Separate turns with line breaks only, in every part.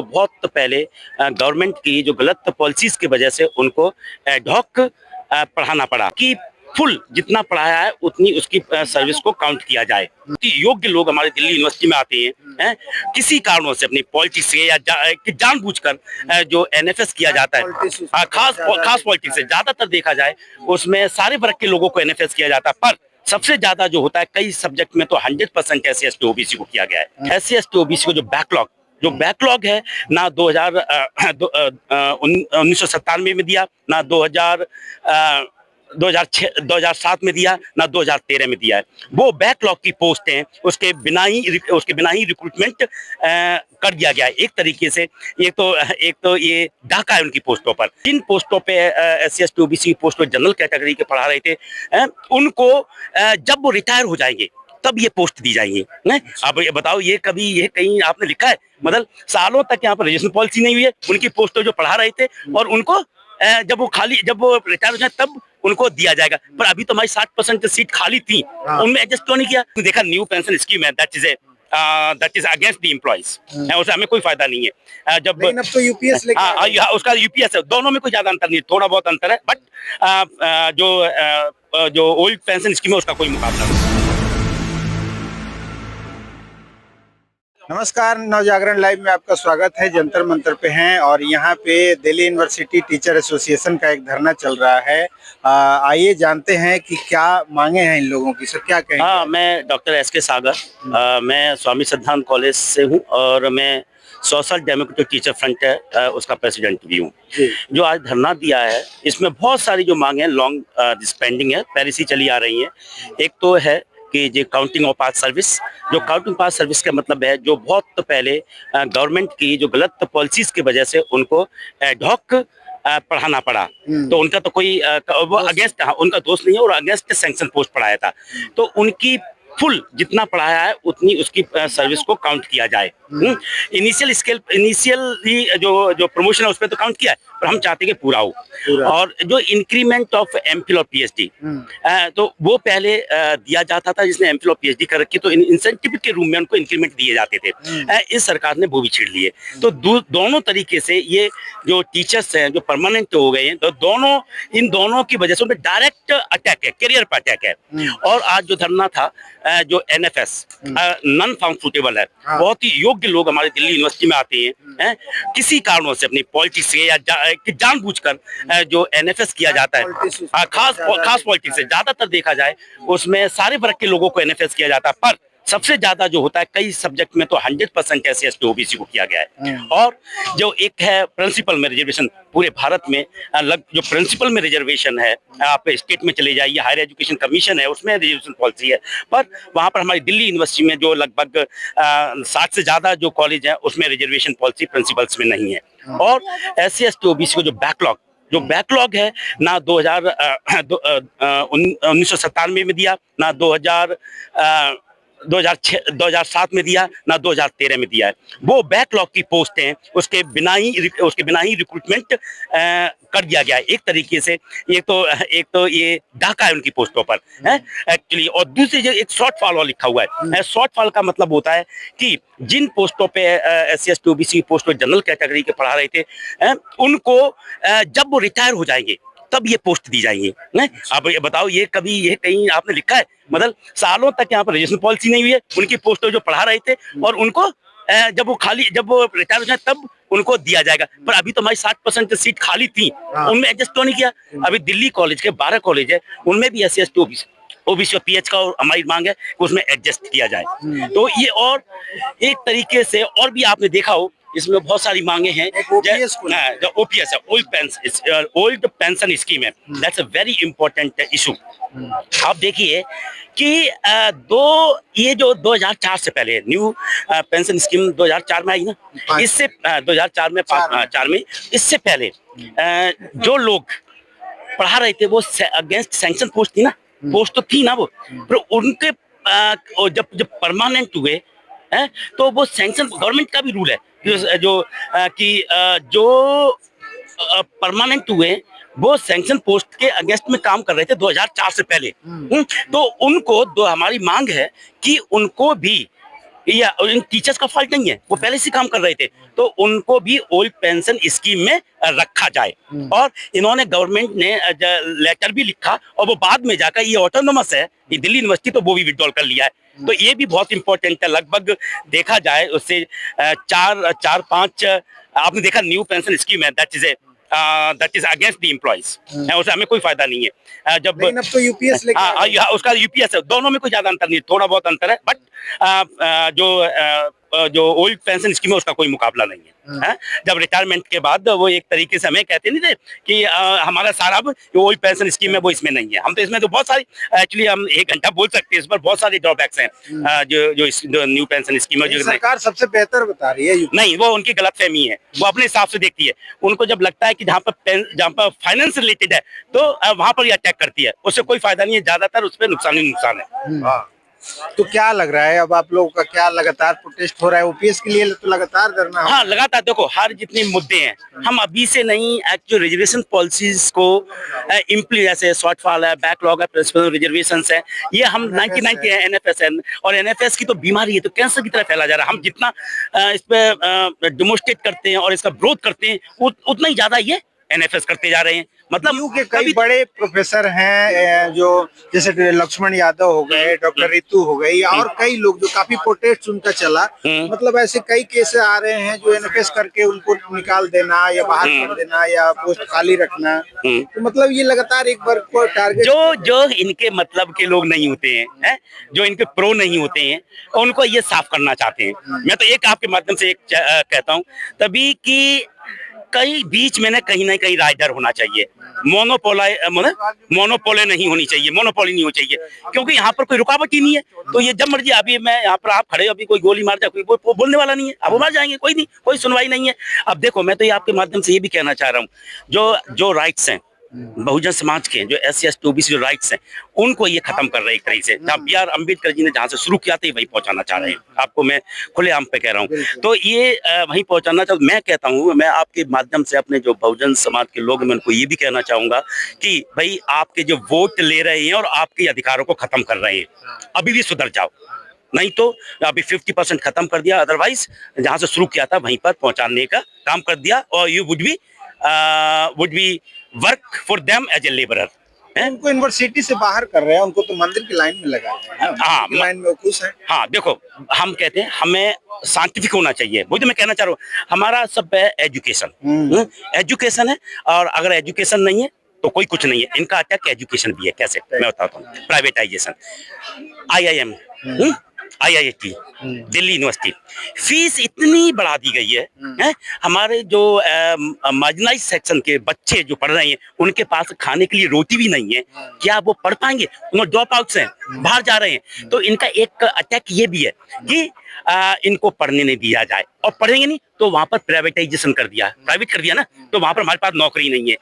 बहुत पहले गवर्नमेंट की जो गलत पॉलिसीज की वजह से उनको एडहॉक पढ़ाना पड़ा कि फुल जितना पढ़ाया है उतनी उसकी सर्विस को काउंट किया जाए। योग्य लोग हमारे दिल्ली यूनिवर्सिटी में आते हैं, किसी कारणों से अपनी पॉलिटिक्स से या जानबूझकर जो एनएफएस किया जाता है, खास पॉलिटिक्स से ज्यादातर देखा जाए उसमें सारे वर्ग के लोगों को एनएफएस किया जाता है, पर सबसे ज्यादा जो होता है कई सब्जेक्ट में तो 100% एससी एसटी ओबीसी को किया गया है। एससी एसटी ओबीसी को जो बैकलॉग है ना 1997 में दिया, ना 2007 में दिया, ना 2013 में दिया है। वो बैकलॉग की पोस्ट हैं, उसके बिना ही रिक्रूटमेंट कर दिया गया है एक तरीके से। एक तो ये डाका है उनकी पोस्टों पर। जिन पोस्टों पे एससी एसटी ओबीसी पोस्ट पर जनरल कैटेगरी के पढ़ा रहे थे, उनको जब वो रिटायर हो जाएंगे तब ये पोस्ट दी जाएंगी। अब ये बताओ, ये कहीं आपने लिखा है? मतलब सालों तक यहाँ पर रजिस्ट्रेशन पॉलिसी नहीं हुई है, उनकी पोस्टों जो पढ़ा रहे थे और उनको जब वो रिटायर हो जाए तब उनको दिया जाएगा। पर अभी तो हमारी 60% सीट खाली थी, उनमें एडजस्ट क्यों नहीं किया? देखा न्यू पेंशन स्कीम है, that is against the employees, उससे हमें कोई फायदा नहीं है। जब अब तो यूपीएस उसका यूपीएस है, दोनों में कोई ज्यादा अंतर नहीं, थोड़ा बहुत अंतर है, बट जो ओल्ड पेंशन स्कीम है उसका कोई मुकाबला नहीं।
नमस्कार, नवजागरण लाइव में आपका स्वागत है। जंतर मंतर पे हैं और यहाँ पे दिल्ली यूनिवर्सिटी टीचर एसोसिएशन का एक धरना चल रहा है। आइए जानते हैं कि क्या मांगे हैं इन लोगों की। सर क्या कहेंगे?
हाँ, मैं डॉक्टर एसके सागर, मैं स्वामी सिद्धांत कॉलेज से हूँ और मैं सोशल डेमोक्रेटिक टीचर फ्रंट है उसका प्रेसिडेंट भी हूँ। जो आज धरना दिया है इसमें बहुत सारी जो मांगे हैं लॉन्ग डिस्पेंडिंग है, पहले से चली आ रही है। एक तो है कि जो काउंटिंग ऑफ पास सर्विस, जो काउंटिंग पास सर्विस का मतलब है जो बहुत पहले गवर्नमेंट की जो गलत पॉलिसीज की वजह से उनको एडहॉक पढ़ाना पड़ा। तो उनका तो कोई वो अगेंस्ट, उनका दोष नहीं है और अगेंस्ट सैंक्शन पोस्ट पढ़ाया था, तो उनकी फुल जितना पढ़ाया है उतनी उसकी सर्विस को काउंट किया जाए। इनिशियली जो प्रमोशन है उस पर तो काउंट किया है, पर हम चाहते हैं कि पूरा हो। और जो इंक्रीमेंट ऑफ एमफिल और पीएचडी, तो वो पहले दिया जाता था, जिसने एमफिल और पीएचडी कर रखी तो इंसेंटिव के रूप में उनको इंक्रीमेंट दिए जाते थे। इस सरकार ने वो भी छीड़ लिए। तो दोनों तरीके से ये जो टीचर्स हैं जो परमानेंट हो गए हैं, तो इन दोनों की वजह से उनमें डायरेक्ट अटैक है, करियर पर अटैक है। और आज जो धरना था, जो एनएफएस नॉन फाउंड सूटेबल है, बहुत ही योग्य लोग हमारे दिल्ली यूनिवर्सिटी में आते हैं, किसी कारणों से अपनी पॉलिटिक्स से या जानबूझकर जो एनएफएस किया जाता है, खास पॉलिटिक्स से ज्यादातर देखा जाए उसमें सारे वर्ग के लोगों को एनएफएस किया जाता है, पर सबसे ज्यादा जो होता है कई सब्जेक्ट में तो 100% एससी एसटी ओबीसी को किया गया है। और जो एक है प्रिंसिपल में रिजर्वेशन, पूरे भारत में जो प्रिंसिपल में रिजर्वेशन है, आप स्टेट में चले जाइए, हायर एजुकेशन कमीशन है उसमें रिजर्वेशन पॉलिसी है, पर वहां पर हमारी दिल्ली यूनिवर्सिटी में जो लगभग 60 से ज्यादा जो कॉलेज है उसमें रिजर्वेशन पॉलिसी प्रिंसिपल्स में नहीं है। और एससी एसटी ओबीसी को जो बैकलॉग है ना 1997 में दिया, ना 2007 में दिया, ना 2013 में दिया है। वो बैकलॉग की पोस्ट हैं, उसके बिना ही रिक्रूटमेंट कर दिया गया है एक तरीके से। एक तो ये डाका है उनकी पोस्टों पर एक्चुअली। और दूसरी जो एक शॉर्ट फॉल लिखा हुआ है, शॉर्ट फॉल का मतलब होता है कि जिन पोस्टों पे एससी एसटी ओबीसी पोस्ट पर जनरल कैटेगरी के पढ़ा रहे थे, उनको जब वो रिटायर हो जाएंगे तब ये पोस्ट दी जाएंगी। अब ये बताओ, ये कहीं आपने लिखा है? मतलब सालों तक यहाँ पर रजिस्ट्रेशन पॉलिसी नहीं हुई है, उनकी पोस्टों जो पढ़ा रहे थे और उनको जब वो रिटायर हो जाए तब उनको दिया जाएगा। पर अभी तो हमारी 60% सीट खाली थी, उनमें एडजस्ट क्यों नहीं किया? अभी दिल्ली कॉलेज के 12 कॉलेज है, उनमें भी एससी एसटी ओबीसी और पीएच का और हमारी मांग है कि उसमें एडजस्ट किया जाए। तो ये और एक तरीके से और भी आपने देखा हो, इसमें बहुत सारी मांगे हैं। जो ओपीएस है, ओल्ड पेंशन स्कीम है, that's a very important issue. आप देखिए कि ये जो 2004 से पहले न्यू पेंशन स्कीम 2004 में आई ना, इससे 2004 में 4 में, इससे पहले जो लोग पढ़ा रहे थे वो अगेंस्ट सैंक्शन पोस्ट थी ना, पोस्ट तो थी ना वो, पर उनके जब परमानेंट हुए हैं तो वो सैंक्शन, गवर्नमेंट का भी रूल है जो परमानेंट हुए वो सैंक्शन पोस्ट के अगेंस्ट में काम कर रहे थे 2004 से पहले। तो उनको हमारी मांग है कि उनको भी या इन टीचर्स का फॉल्ट नहीं है, वो पहले से काम कर रहे थे, तो उनको भी ओल्ड पेंशन स्कीम में रखा जाए। और इन्होंने गवर्नमेंट ने लेटर भी लिखा और वो बाद में जाकर, ये ऑटोनोमस है ये दिल्ली यूनिवर्सिटी, तो वो भी विड्रॉल कर लिया है। तो ये भी बहुत इंपॉर्टेंट है। लगभग देखा जाए उससे चार पांच आपने देखा न्यू पेंशन स्कीम है, that is against the employees, उससे हमें कोई फायदा नहीं है। जब
लेकिन अब तो यूपीएस लेके आ गए।
उसका यूपीएस है, दोनों में कोई ज्यादा अंतर नहीं है, थोड़ा बहुत अंतर है, बट जो ओल्ड पेंशन स्कीम है उसका कोई मुकाबला नहीं है। जब रिटायरमेंट के बाद वो एक तरीके से हमें कहते नहीं थे कि हमारा सारा अब जो ओल्ड पेंशन स्कीम है वो इसमें नहीं है। हम तो इसमें तो बहुत सारी, एक्चुअली हम एक घंटा बोल सकते हैं इस पर, बहुत सारे ड्रॉबैक्स हैं जो न्यू पेंशन स्कीम है। जो
सरकार सबसे बेहतर बता रही है
नहीं, वो उनकी गलतफहमी है, वो अपने हिसाब से देखती है। उनको जब लगता है कि जहाँ पर फाइनेंस रिलेटेड है तो वहां पर ये अटैक करती है, उससे कोई फायदा नहीं है, ज्यादातर उस पर नुकसान ही नुकसान है।
हाँ। तो क्या लग रहा है अब आप लोगों का, क्या लगातार प्रोटेस्ट हो रहा है ओपीएस के लिए, तो लगातार धरना?
हाँ, लगातार देखो, हर जितने मुद्दे हैं हम अभी से नहीं, एक्चुअल रिजर्वेशन पॉलिसीज को जैसे शॉर्टफॉल है, बैकलॉग है, प्रिंसिपल रिजर्वेशन है, ये हम 1990 है, एनएफएस है, और एनएफएस की तो बीमारी है, तो कैंसर की तरह फैला जा रहा है। हम जितना इस पे डेमोन्स्ट्रेट करते हैं और इसका विरोध करते हैं, उतना ही ज्यादा ये एनएफएस करते जा रहे हैं। मतलब
यू के कई बड़े प्रोफेसर हैं जो जैसे लक्ष्मण यादव हो गए, डॉक्टर रितु हो गई, और कई लोग जो काफी प्रोटेस्ट उनका चला, मतलब ऐसे कई केस आ रहे हैं जो एनएफएस करके उनको निकाल देना या बाहर कर देना या पोस्ट खाली रखना। तो मतलब ये लगातार एक वर्ग को टारगेट,
जो इनके मतलब के लोग नहीं होते हैं, जो इनके प्रो नहीं होते हैं, उनको ये साफ करना चाहते हैं। मैं तो एक आपके माध्यम से एक कहता हूँ तभी कि कई बीच में ना कहीं राइडर होना चाहिए, मोनोपोले नहीं होनी चाहिए, मोनोपोली नहीं होनी चाहिए, क्योंकि यहाँ पर कोई रुकावट ही नहीं है। तो ये जब मर्जी, अभी मैं यहाँ पर आप खड़े, अभी कोई गोली मार जाए, कोई बोलने वाला नहीं है, अब वो मार जाएंगे, कोई नहीं, कोई सुनवाई नहीं है। अब देखो, मैं तो ये आपके माध्यम से ये भी कहना चाह रहा हूँ, जो राइट्स हैं बहुजन समाज के, जो SC ST OBC जो राइट्स हैं, उनको ये खत्म कर रहे हैं एक तरीके से। जहाँ BR अम्बेडकर जी ने जहाँ से शुरू किया था वही पहुंचाना चाह रहे हैं। आपको मैं खुलेआम पे कह रहा हूँ, तो ये वही पहुंचाना चाहता। मैं कहता हूँ, मैं आपके माध्यम से अपने जो बहुजन समाज के लोग, मैं उनको ये भी कहना चाहूंगा कि भाई आपके जो वोट ले रहे हैं और आपके अधिकारों को खत्म कर रहे हैं, अभी भी सुधर जाओ, नहीं तो अभी 50% खत्म कर दिया, अदरवाइज जहां से शुरू किया था वहीं पर पहुंचाने का काम कर दिया, और you would be work for them as a labourer.
उनको यूनिवर्सिटी से बाहर कर रहे हैं, उनको तो मंदिर की लाइन में लगा रहे हैं।
हाँ,
लाइन में खुश है।
हाँ, देखो, हम कहते हैं हमें साइंटिफिक होना चाहिए, वो तो मैं कहना चाह रहा हूँ। हमारा सब है एजुकेशन, एजुकेशन है, और अगर एजुकेशन नहीं है तो कोई कुछ नहीं है। इनका अटैक एजुकेशन भी है। कैसे, मैं बताता हूँ। Privatisation, IIM, IIT, Delhi university, fees इतनी बढ़ा दी गई है, हमारे जो मार्जिनलाइज सेक्शन के बच्चे जो पढ़ रहे हैं, उनके पास खाने के लिए रोटी भी नहीं है, क्या वो पढ़ पाएंगे? उन्होंने ड्रॉप आउट्स हैं, बाहर जा रहे हैं। तो इनका एक अटैक ये भी है कि इनको पढ़ने नहीं दिया जाए, और पढ़ेंगे नहीं तो वहां पर प्राइवेटाइजेशन कर दिया, प्राइवेट कर दिया ना, तो वहां पर हमारे पास नौकरी नहीं है।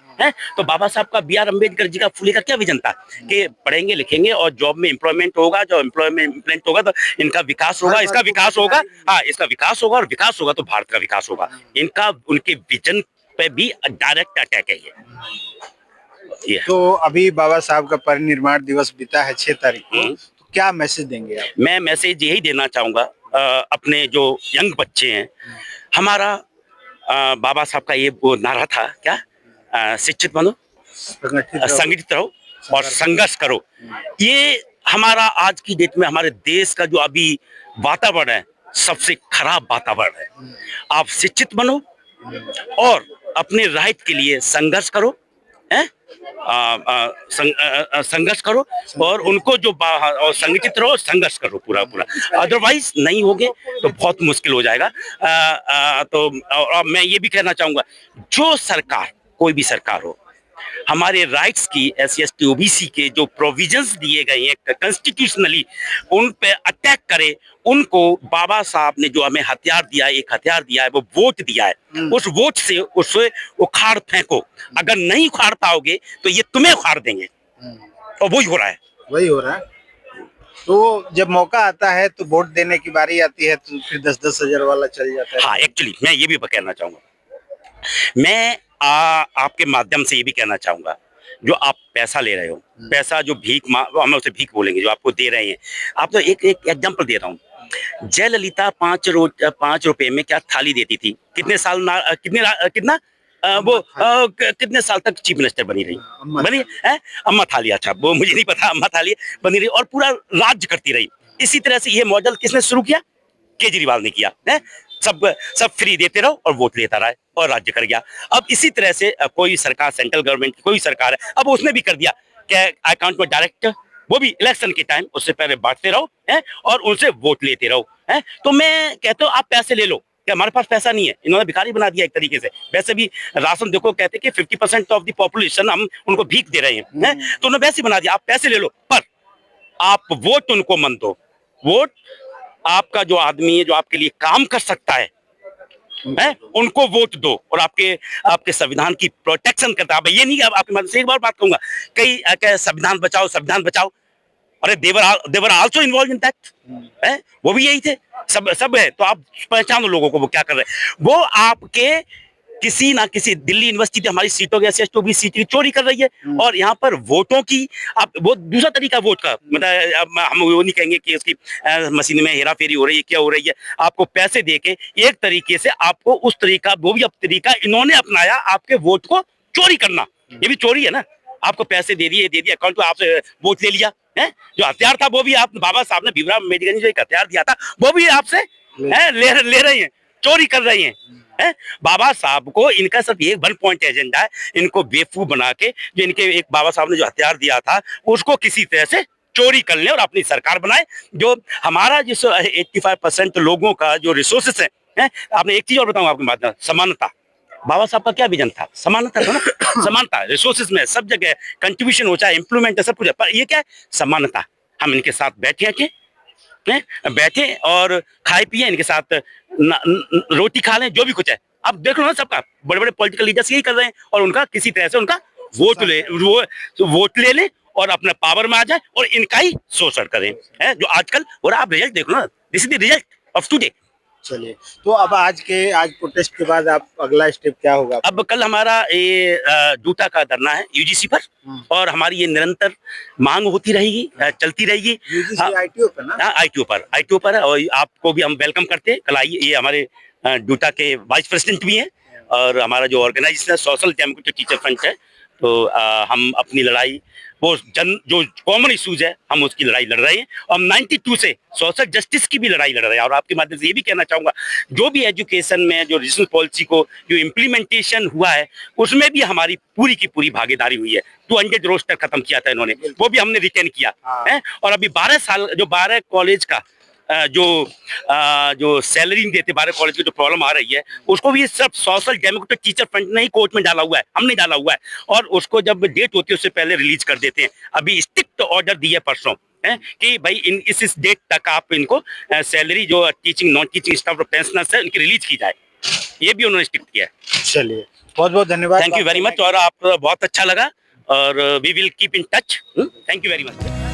तो बाबा साहब का, BR अम्बेडकर जी का, फुले का क्या विजन था कि पढ़ेंगे लिखेंगे और जॉब में एम्प्लॉयमेंट होगा, जो एम्प्लॉयमेंट होगा तो इनका विकास होगा, इसका विकास होगा, हाँ, इसका विकास होगा, और विकास होगा तो भारत का विकास होगा। इनका उनके विजन पे भी डायरेक्ट अटैक है ये।
तो अभी बाबा साहब का परिनिर्वाण दिवस बीता है 6 तारीख को, तो क्या मैसेज देंगे आप?
मैं मैसेज यही देना चाहूंगा अपने जो यंग बच्चे हैं, हमारा बाबा साहब का ये वो नारा था क्या, शिक्षित बनो, संगठित रहो और संघर्ष करो। ये हमारा आज की डेट में हमारे देश का जो अभी वातावरण है, सबसे खराब वातावरण है। आप शिक्षित बनो और अपने राइट के लिए संघर्ष करो, संघर्ष करो, और उनको जो और संगठित रहो, संघर्ष करो पूरा, अदरवाइज नहीं होगे तो बहुत मुश्किल हो जाएगा। तो और मैं ये भी कहना चाहूंगा, जो सरकार, कोई भी सरकार हो, हमारे राइट्स की, SC ST OBC के जो प्रोविजंस दिए गए हैं कॉन्स्टिट्यूशनली, उन पे अटैक करे। उनको बाबा साहब ने जो हमें हथियार दिया है, एक हथियार दिया है, वो वोट दिया है, उस वोट से उसे उखाड़ फेंको। अगर नहीं उखाड़ पाओगे तो ये तुम्हें उखाड़ देंगे, और वही हो रहा है,
वही हो रहा है। तो जब मौका आता है तो वोट देने की बारी आती है तो फिर 10-10 हजार वाला चल जाता है।
हाँ, एक्चुअली मैं ये भी कहना चाहूंगा, मैं आपके माध्यम से ये भी कहना चाहूंगा, जो आप पैसा ले रहे हो, पैसा जो भीख, हम उसे भीख बोलेंगे, जो आपको दे रहे हैं, आप तो एक एग्जांपल दे रहा हूँ, जयललिता 5 रुपए में क्या थाली देती थी, कितने साल कितना कितने साल तक चीफ मिनिस्टर बनी रही, बनी है अम्मा थाली। अच्छा, वो मुझे नहीं पता, अम्मा थाली बनी रही और पूरा राज्य करती रही। इसी तरह से ये मॉडल किसने शुरू किया? केजरीवाल ने किया है। सब फ्री देते रहो और वोट लेता रहा और राज्य कर गया। अब इसी तरह से कोई सरकार, सेंट्रल गवर्नमेंट की कोई सरकार है, अब उसने भी कर दिया क्या, अकाउंट में डायरेक्ट, वो भी इलेक्शन के टाइम, उससे पहले बांटते रहो है और उनसे वोट लेते रहो है। तो मैं कहता हूँ आप पैसे ले लो, कि हमारे पास पैसा नहीं है, इन्होंने भिखारी बना दिया एक तरीके से। वैसे भी राशन देखो, कहते कि 50% ऑफ द पॉपुलेशन हम उनको भीख दे रहे हैं, तो उन्होंने वैसे बना दिया। आप पैसे ले लो पर आप वोट उनको मत दो। वोट आपका जो आदमी है, जो आपके लिए काम कर सकता है, उनको वोट दो और आपके संविधान की प्रोटेक्शन करता है। ये नहीं कि आपके मदद से एक बार बात कहूंगा, कई संविधान बचाओ, संविधान बचाओ, अरे देवर आल्सो इन्वॉल्व इन दैट है, वो भी यही थे, सब है। तो आप पहचानो लोगों को वो क्या कर रहे हैं। वो आपके किसी ना किसी, दिल्ली यूनिवर्सिटी हमारी सीटों की, SC/ST सीट की चोरी कर रही है और यहाँ पर वोटों की आप वो दूसरा तरीका वोट का, मतलब हम वो नहीं कहेंगे कि उसकी मशीन में हेरा फेरी हो रही है, क्या हो रही है। आपको पैसे देके एक तरीके से आपको उस तरीका, वो भी अब तरीका इन्होंने अपनाया आपके वोट को चोरी करना। ये भी चोरी है ना, आपको पैसे दे दिए अकाउंट में, आपसे वोट ले लिया है। जो हथियार था वो भी आप, बाबा साहब ने भीमराव अम्बेडकर ने जो एक हथियार दिया था वो भी आपसे ले रहे हैं, चोरी कर रहे हैं। बाबा साहब को इनका सिर्फ ये 1 पॉइंट एजेंडा है, इनको बेवकूफ बना के, जो इनके एक बाबा साहब ने जो हथियार दिया था उसको किसी तरह से चोरी कर ले और अपनी सरकार बनाए। जो हमारा जिस 85% लोगों का जो रिसोर्सेस है, आपने एक चीज और बताऊं आपकी बात, समानता। बाबा साहब का क्या विजन था? समानता था ना, समानता रिसोर्सेज में सब जगह कंट्रीब्यूशन हो, चाहे इंप्रूवमेंट है, सब कुछ है, पर ये क्या है? समानता। हम इनके साथ बैठे और खाए पिए, इनके साथ रोटी खा लें, जो भी कुछ है। अब देख लो ना, सबका बड़े बड़े पॉलिटिकल लीडर्स यही कर रहे हैं और उनका किसी तरह से उनका वोट ले लें और अपने पावर में आ जाए और इनका ही शोषण करें, है जो आजकल हो रहा। आप रिजल्ट देख लो ना, this is the result of today.
चलिए, तो अब आज प्रोटेस्ट के बाद आप अगला स्टेप क्या होगा?
अब कल हमारा ये जूता का धरना है UGC पर और हमारी ये निरंतर मांग होती रहेगी, चलती रहेगी।
ITO पर ना?
ITO पर है और आपको भी हम वेलकम करते हैं। कल आइए, ये हमारे जूता के वाइस प्रेसिडेंट भी हैं और हमारा जो ऑर्गेनाइजेशन है सोशल डेमोक्रेटिक टीचर फ्रंट है। तो हम अपनी लड़ाई, वो जो कॉमन इश्यूज है, हम उसकी लड़ाई लड़ रहे हैं और 92 से सोशल जस्टिस की भी लड़ाई लड़ रहे हैं। और आपके माध्यम से ये भी कहना चाहूंगा, जो भी एजुकेशन में जो रीजनल पॉलिसी को जो इम्प्लीमेंटेशन हुआ है, उसमें भी हमारी पूरी की पूरी भागीदारी हुई है। 200 रोस्टर खत्म किया था इन्होंने, वो भी हमने रिटेन किया है। और अभी 12 साल जो 12 कॉलेज का जो सैलरी नहीं देते, 12 कॉलेज की जो प्रॉब्लम आ रही है, उसको भी सब सोशल डेमोक्रेटिक टीचर फ्रंट ने ही कोर्ट में डाला हुआ है, हमने डाला हुआ है। और उसको जब डेट होती है उससे पहले रिलीज कर देते हैं। अभी स्ट्रिक्ट ऑर्डर दिए परसों कि भाई इस डेट तक आप इनको सैलरी, जो टीचिंग नॉन टीचिंग स्टाफ और पेंशनर्स है, उनकी रिलीज की जाए। ये भी उन्होंने स्ट्रिक्ट किया है।
चलिए, बहुत बहुत धन्यवाद।
Thank you very much. और आप बहुत अच्छा लगा और we will keep in touch. Thank you very much.